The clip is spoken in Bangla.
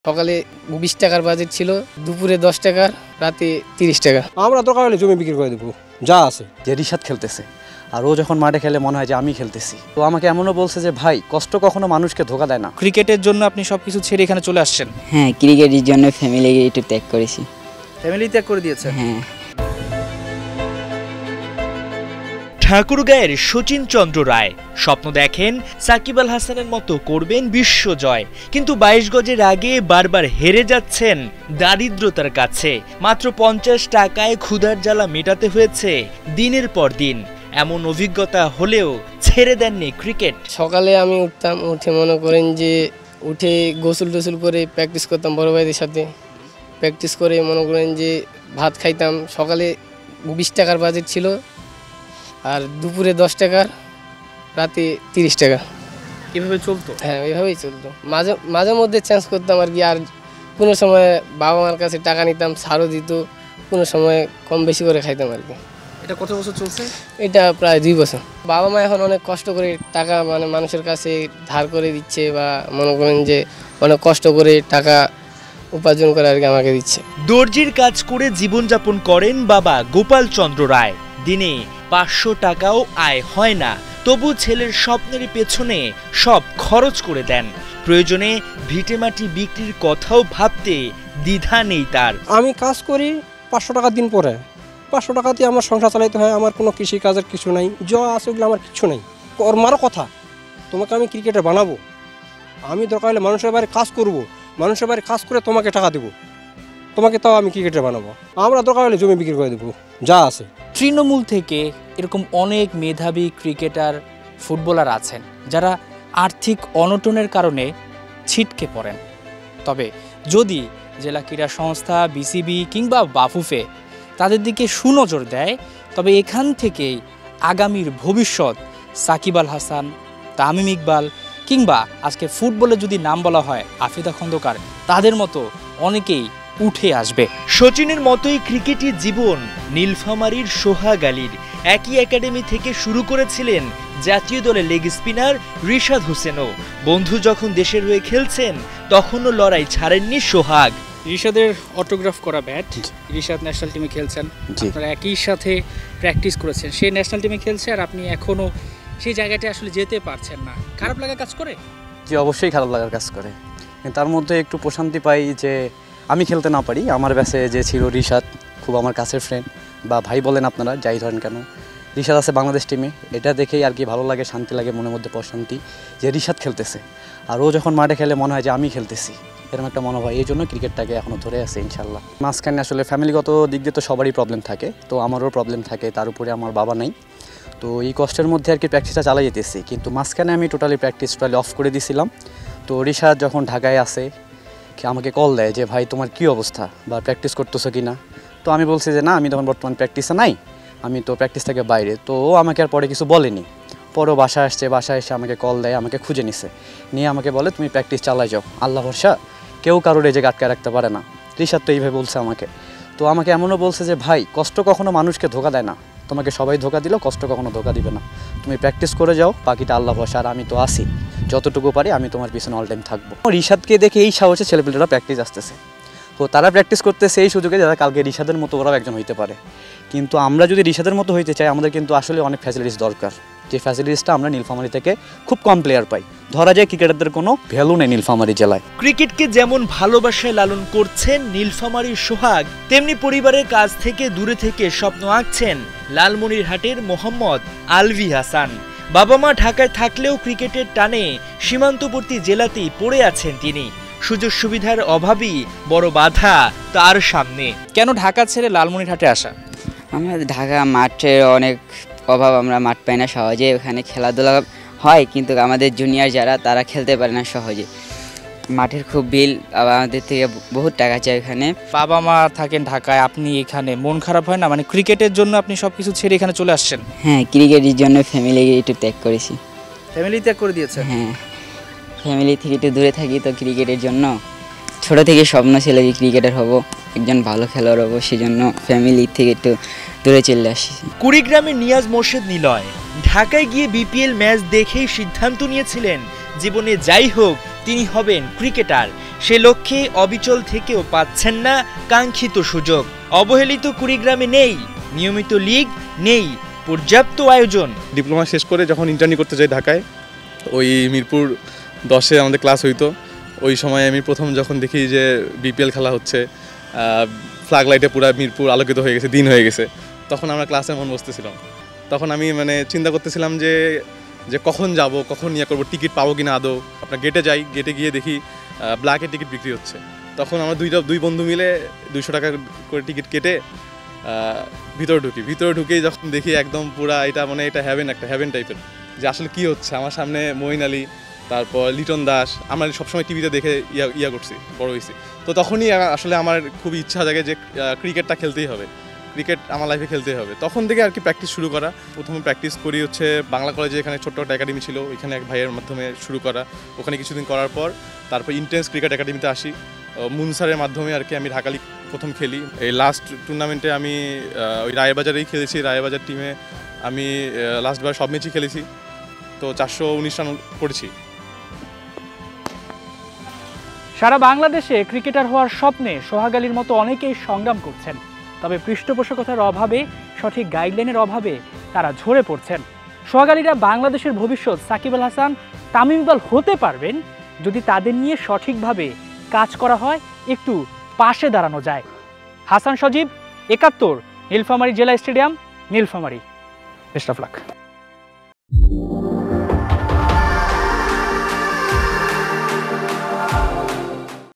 সকালে 20 টাকার বাজেট ছিল, দুপুরে 10 টাকা, রাতে 30 টাকা। আমরা দরকার হলে জমি বিক্রি করে দেবো যা আছে। যে রিশাদ খেলতেছে আর ও যখন মাঠে খেলে মনে হয় যে আমি খেলতেছি। তো আমাকে এমনও বলছে যে ভাই কষ্ট কখনো মানুষকে ধোকা দেয় না। ক্রিকেটের জন্য আপনি সবকিছু ছেড়ে এখানে চলে আসছেন? হ্যাঁ, ক্রিকেটের জন্য ফ্যামিলি একটু ত্যাগ করেছি। ফ্যামিলি ত্যাগ করে দিয়েছেন? হ্যাঁ। ঠাকুরগাঁয়ের শচীন চন্দ্র রায় স্বপ্ন দেখেন সাকিব আল হাসানের মতো করবেন বিশ্বজয়, কিন্তু 22 গজের আগে বারবার হেরে যাচ্ছেন দারিদ্রতার কাছে। মাত্র 50 টাকায় ক্ষুধার জ্বালা মেটাতে হয়েছে দিনের পর দিন। এমন অভিজ্ঞতা হলেও ছেড়ে দেননি ক্রিকেট। সকালে আমি উঠতাম, উঠে মনে করেন যে উঠে গোসল টোসল করে প্র্যাকটিস করতাম বড় ভাইদের সাথে। প্র্যাকটিস করে মনে করেন যে ভাত খাইতাম। সকালে 20 টাকার বাজেট ছিল, আর দুপুরে 10 টাকা, রাতে 30 টাকা। এভাবে চলতো? হ্যাঁ, এইভাবেই চলতো। মাঝে মধ্যে চেঞ্জ করতাম আর কি। আর কোনো সময় বাবা মার কাছে টাকা নিতাম, ছাড়ও দিত, কোনো সময় কম বেশি করে খাইতাম আর কি। এটা কত বছর চলছে? এটা প্রায় 2 বছর। বাবা মা এখন অনেক কষ্ট করে টাকা মানুষের কাছে ধার করে দিচ্ছে, বা মনে করেন যে অনেক কষ্ট করে টাকা উপার্জন করে আর কি আমাকে দিচ্ছে। দর্জির কাজ করে জীবনযাপন করেন বাবা গোপাল চন্দ্র রায়। দিনে 500 টাকাও আয় হয় না, তবু ছেলের স্বপ্নের পেছনে সব খরচ করে দেন। প্রয়োজনে ভিটেমাটি বিক্রির কথাও ভাবতে দ্বিধা নেই তার। আমি কাজ করি 500 টাকা দিন পরে, 500 টাকা দিয়ে আমার সংসার চালাইতে হয়। আমার কোনো কৃষি কাজের কিছু নাই, যা আছে ওগুলো আমার কিছু নাই। ওর মারও কথা, তোমাকে আমি ক্রিকেটার বানাবো, আমি দরকার হলে মানুষের বাইরে কাজ করব, মানুষের বাইরে কাজ করে তোমাকে টাকা দেবো, তোমাকে তাও আমি ক্রিকেটার বানাবো। আমরা দরকার হলে জমি বিক্রি করে দেবো যা আছে। তৃণমূল থেকে এরকম অনেক মেধাবী ক্রিকেটার, ফুটবলার আছেন যারা আর্থিক অনটনের কারণে ছিটকে পড়েন। তবে যদি জেলা ক্রীড়া সংস্থা, বিসিবি কিংবা বাফুফে তাদের দিকে সুনজর দেয়, তবে এখান থেকেই আগামীর ভবিষ্যৎ সাকিব আল হাসান, তামিম ইকবাল কিংবা আজকে ফুটবলে যদি নাম বলা হয় আফিদা খন্দকার, তাদের মতো অনেকেই উঠে আসবে। শচীনের মতোই ক্রিকেটি জীবন নীলফামারীর সোহাগ আলীর। একই একাডেমি থেকে শুরু করেছিলেন জাতীয় দলের লেগ স্পিনার রিশাদ হোসেনও। বন্ধু যখন দেশের হয়ে খেলছেন তখনও লড়াই ছাড়েননি সোহাগ। রিশাদের অটোগ্রাফ করা ব্যাট, রিশাদ ন্যাশনাল টিমে খেলছেন, আপনারা একই সাথে প্র্যাকটিস করেছেন। সে ন্যাশনাল টিমে খেলছে আর আপনি এখনও সেই জায়গাটা আসলে যেতে পারছেন না। খারাপ লাগা কাজ করে? যে অবশ্যই খারাপ লাগার কাজ করে, কিন্তু তার মধ্যে একটু প্রশান্তি পাই যে আমি খেলতে না পারি। আমার ব্যাচে যে ছিল রিশাদ, খুব আমার কাছের ফ্রেন্ড বা ভাই বলেন আপনারা, যাই ধরেন কেন, রিশাদ আছে বাংলাদেশ টিমে। এটা দেখেই আর কি ভালো লাগে, শান্তি লাগে, মনের মধ্যে প্রশান্তি যে রিশাদ খেলতেছে আর ও যখন মাঠে খেলে মনে হয় যে আমি খেলতেছি, এরকম একটা মনোভাব। এই জন্য ক্রিকেটটাকে এখনও ধরে আছে ইনশাল্লাহ। মাঝখানে আসলে ফ্যামিলিগত দিক দিয়ে তো সবারই প্রবলেম থাকে, তো আমারও প্রবলেম থাকে, তার উপরে আমার বাবা নাই। তো এই কষ্টের মধ্যে আর কি প্র্যাকটিসটা চালাই যেতেছি, কিন্তু মাঝখানে আমি প্র্যাকটিস অফ করে দিয়েছিলাম। তো রিশাদ যখন ঢাকায় আসে আমাকে কল দেয় যে ভাই তোমার কী অবস্থা, বা প্র্যাকটিস করতেছো কি না। তো আমি বলছি যে না, আমি তখন বর্তমান প্র্যাকটিসে নাই, আমি তো প্র্যাকটিস থেকে বাইরে। তো ও আমাকে আর পরে কিছু বলেনি। পরেও বাসায় আসছে, বাসায় এসে আমাকে কল দেয়, আমাকে খুঁজে নিয়ে আমাকে বলে তুমি প্র্যাকটিস চালাই যাও, আল্লাহ ভরসা, কেউ কারোর এই জায়গায় আটকায় রাখতে পারে না। রিশাদ তো এইভাবে বলছে আমাকে। তো আমাকে এমনও বলছে যে ভাই কষ্ট কখনো মানুষকে ধোকা দেয় না, তোমাকে সবাই ধোকা দিল, কষ্ট কখনো ধোকা দিবে না, তুমি প্র্যাকটিস করে যাও, বাকিটা আল্লাহ ভরসা, আর আমি তো আসি, যতটুকু পারি আমি তোমার পিছনে অল টাইম থাকবো। রিশাদকে দেখে এই সাহসে ছেলেপেলেরা প্র্যাকটিস আসতেছে, তো তারা প্র্যাকটিস করতেছে এই সুযোগে যারা কালকে রিশাদের মতো ওরাও একজন হইতে পারে। কিন্তু আমরা যদি রিশাদের মতো হইতে চাই, আমাদের কিন্তু আসলে অনেক ফ্যাসিলিটিস দরকার, যে ফ্যাসিলিটিসটা আমরা নীলফামারী থেকে খুব কম প্লেয়ার পাই। ধরা যায় ক্রিকেটারদের কোনো ভ্যালু নেই নীলফামারী জেলায়। ক্রিকেটকে যেমন ভালোবাসায় লালন করছেন নীলফামারীর সোহাগ, তেমনি পরিবারের কাছ থেকে দূরে থেকে স্বপ্ন আঁকছেন লালমনিরহাটের মোহাম্মদ আলভি হাসান। বাবা মা ঢাকায় থাকলেও ক্রিকেটের টানে সীমান্তবর্তী জেলাতেই পড়ে আছেন তিনি। সুযোগ সুবিধার অভাবই বড় বাধা তার সামনে। কেন ঢাকা ছেড়ে লালমনিরহাটে আসা? আমরা ঢাকা মাঠের অনেক অভাব, আমরা মাঠ পাই না সহজে। ওখানে খেলাধুলা হয় কিন্তু আমাদের জুনিয়র যারা তারা খেলতে পারে না সহজে, মাঠের খুব বিল, আবার আমাদের থেকে বহুত টাকা চাই এখানে। বাবা মা থাকেন ঢাকায়, আপনি এখানে, মন খারাপ হয় না? মানে ক্রিকেটের জন্য আপনি সব কিছু ছেড়ে এখানে চলে আসছেন? হ্যাঁ, ক্রিকেটের জন্য ফ্যামিলি একটু ত্যাগ করেছি। ফ্যামিলি ত্যাগ করে দিয়েছেন? হ্যাঁ, ফ্যামিলি থেকে একটু দূরে থাকি তো ক্রিকেটের জন্য। ছোটো থেকে স্বপ্ন ছিল যে ক্রিকেটার হব, একজন ভালো খেলোয়াড় হবো, সেই জন্য ফ্যামিলি থেকে একটু দূরে চলে আসি। কুড়িগ্রামের নিয়াজ মোর্শেদ নিলয় ঢাকায় গিয়ে বিপিএল ম্যাচ দেখেই সিদ্ধান্ত নিয়েছিলেন জীবনে যাই হোক তিনি হবেন ক্রিকেটার। সে লক্ষ্যে অবিচল থেকেও পাচ্ছেন না কাঙ্ক্ষিত সুযোগ। অবহেলিত কুড়িগ্রামে নেই নিয়মিত লিগ, নেই পর্যাপ্ত আয়োজন। ডিপ্লোমা শেষ করে যখন ইন্টার্নি করতে যাই ঢাকায়, ওই মিরপুর 10-এ আমাদের ক্লাস হইতো। ওই সময় আমি প্রথম যখন দেখি যে বিপিএল খেলা হচ্ছে, ফ্ল্যাগ লাইটে পুরো মিরপুর আলোকিত হয়ে গেছে, দিন হয়ে গেছে, তখন আমরা ক্লাসে মন বসতেছিলাম। তখন আমি চিন্তা করতেছিলাম যে কখন যাব, কখন ইয়ে করবো, টিকিট পাবো কিনা আদৌ। আপনার গেটে যাই, গেটে গিয়ে দেখি ব্ল্যাকে টিকিট বিক্রি হচ্ছে। তখন আমরা দুই বন্ধু মিলে 200 টাকা করে টিকিট কেটে ভিতরে ঢুকেই যখন দেখি একদম পুরা এটা এটা একটা হ্যাভেন টাইপের, যে আসলে কি হচ্ছে। আমার সামনে মঈন আলী, তারপর লিটন দাস, আমরা সবসময় টিভিতে দেখে ইয়া করছি, বড় হয়েছি। তো তখনই আসলে আমার খুবই ইচ্ছা জাগে যে ক্রিকেটটা খেলতেই হবে, ক্রিকেট আমার লাইফে খেলতেই হবে। তখন থেকে আর কি প্র্যাকটিস শুরু করা। প্রথমে প্র্যাকটিস করি হচ্ছে বাংলা কলেজে, এখানে ছোট্ট একটা একাডেমি ছিল, ওইখানে এক ভাইয়ের মাধ্যমে শুরু করা। ওখানে কিছুদিন করার পর তারপর ইন্টেন্স ক্রিকেট একাডেমিতে আসি। মুনসারের মাধ্যমে আর কি আমি ঢাকা লিগ প্রথম খেলি। এই লাস্ট টুর্নামেন্টে আমি ওই রায়বাজারেই খেলেছি। রায়বাজার টিমে আমি লাস্টবার সব ম্যাচই খেলেছি, তো 419 রান করেছি। সারা বাংলাদেশে ক্রিকেটার হওয়ার স্বপ্নে সোহাগ আলীর মতো অনেকেই সংগ্রাম করছেন, তবে পৃষ্ঠপোষকতার অভাবে, সঠিক গাইডলাইনের অভাবে তারা ঝরে পড়ছেন। সোহাগ আলীরা বাংলাদেশের ভবিষ্যৎ সাকিব আল হাসান, তামিম ইকবাল হতে পারবেন যদি তাদের নিয়ে সঠিকভাবে কাজ করা হয়, একটু পাশে দাঁড়ানো যায়। হাসান সজীব, 71, নীলফামারী জেলা stadium, Nilphamari. Best of luck.